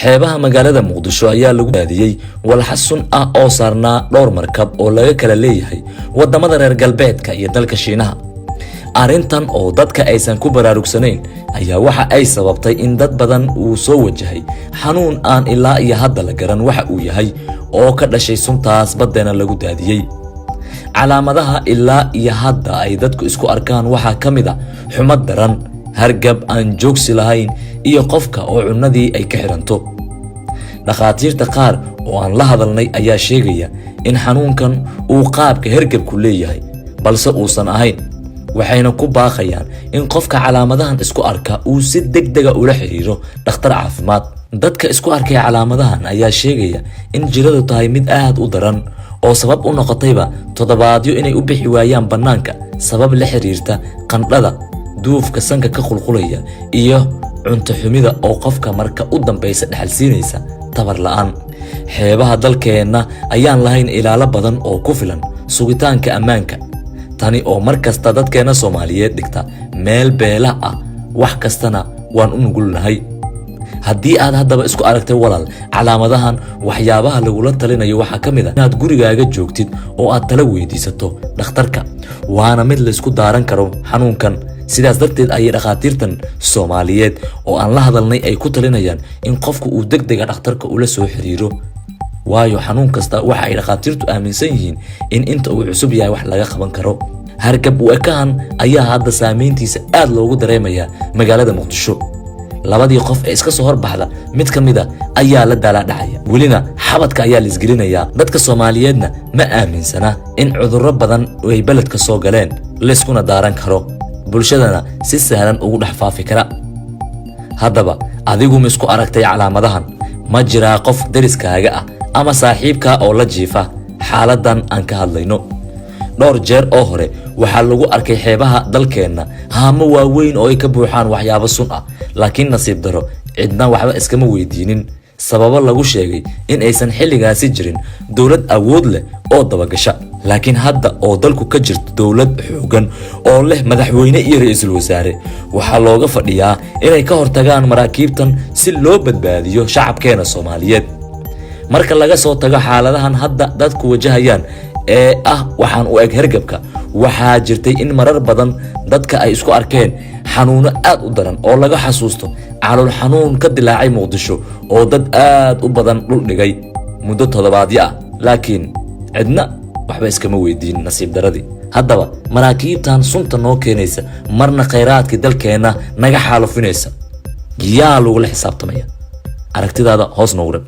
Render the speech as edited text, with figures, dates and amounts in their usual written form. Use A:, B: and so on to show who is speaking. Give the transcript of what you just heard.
A: xeebaha magaalada Muqdisho ayaa lagu daadiyay walxasun ah oo saarnaa dhowr markab oo laga kala leeyahay wadamada reer galbeedka iyo dalka Shiinaha. Arintan oo dadka aysan ku baraarugsanayn ayaa waxa ay sababtay in dad badan uu soo wajahay xanuun aan ilaa iyo hadda la garan waxa uu yahay oo ka dhashay suntaas badeena lagu daadiyay. Calaamadaha ilaa iyo hadda ay dadku isku arkaan waxa kamid ah xumad daran, hargab aan joogsi lahayn iyo qofka oo cunadii ay ka xiranto. Dhaqaatiirta qaar oo aan la hadalnay ayaa sheegaya in xanuunkan uu qaabka hargabku leeyahay balse uusan ahayn, waxayna ku baaqayaan in qofka calaamadahan isku arka uu si degdeg ah ula xiriiro dhakhtar caafimaad. Dadka isku arkay calaamadahan ayaa sheegaya in jiradu tahay mid aad u daran oo sabab u noqotayba toddobaadyo inay u bixi waayaan banaanka sabab la xiriirta qandhada, duufka sanka ka qulqulaya iyo cunto xumida oo qofka marka u dambaysa dhaxalsiinaysa tabar la'aan. Xeebaha dalkeena ayaan lahayn ilaalo badan oo ku filan sugitaanka ammaanka, tani oo markasta dadkeena Soomaaliyeed dhigta meel beela ah, wax kastana waan u nugulnahay. haddii aad haddaba isku aragtay walaal calaamadahan, waxyaabaha lagula talinayo waxa kamid ah inaad gurigaaga joogtid oo aad tala weydiisato dhakhtarka, waana mid la isku daaran karo xanuunkan. sidaas darteed ay dhaqaatiirtan Soomaaliyeed oo aan la hadalnay ay ku talinayaan in qofku uu degdeg dhakhtarka ula soo xiriiro, waayo xanuun kasta waxa ay dhaqaatiirtu aaminsan yihiin in inta uu cusub yahay wax laga qaban karo. hargab weekahan ayaa hadda saameyntiisa aad loogu dareemayaa magaalada Muqdisho. labadii qof ee iska soo horbaxda mid kamid ah ayaa la daalaa dhacaya, welina xabadka ayaa la isgelinayaa. dadka Soomaaliyeedna ma aaminsana in cudurro badan ay beledka soo galeen la iskuna daaran karo, bulshadana si sahlan ugu dhex faafi kara. haddaba adigu ma isku aragtay calaamadahan? ma jiraa qof deriskaaga ah ama saaxiibka oo la jiifa xaaladan aan ka hadlayno? dhowr jeer oo hore waxaa lagu arkay xeebaha dalkeena haamo waaweyn oo ay ka buuxaan waxyaabo sun ah, laakiin nasiib daro cidna waxba iskama weydiinin sababo lagu sheegay in aysan xilligaasi jirin dawlad awood leh oo dabagasha. laakiin hadda oo dalku ka jirto dawlad xoogan oo leh madaxweyne iyo ra'iisul wasaare, waxaa looga fadhiyaa inay ka hortagaan maraakiibtan si loo badbaadiyo shacabkeena Soomaaliyeed. marka laga soo tago xaaladahan hadda dadku wajahayaan ee waxaan u eg hargabka, waxaa jirtay in marar badan dadka ay isku arkeen xanuuno aad u daran oo laga xasuusto calool xanuun ka dilaacay Muqdisho oo dad aad u badan dhul dhigay muddo toddobaadyo ah, laakiin cidna waxba iskama weydiin nasiib daradii. haddaba maraakiibtan sunta noo keenaysa marna khayraadka dalkeena naga xaalufinaysa yaa lagu la xisaabtamaya? aragtidaada hoos noogu dhig.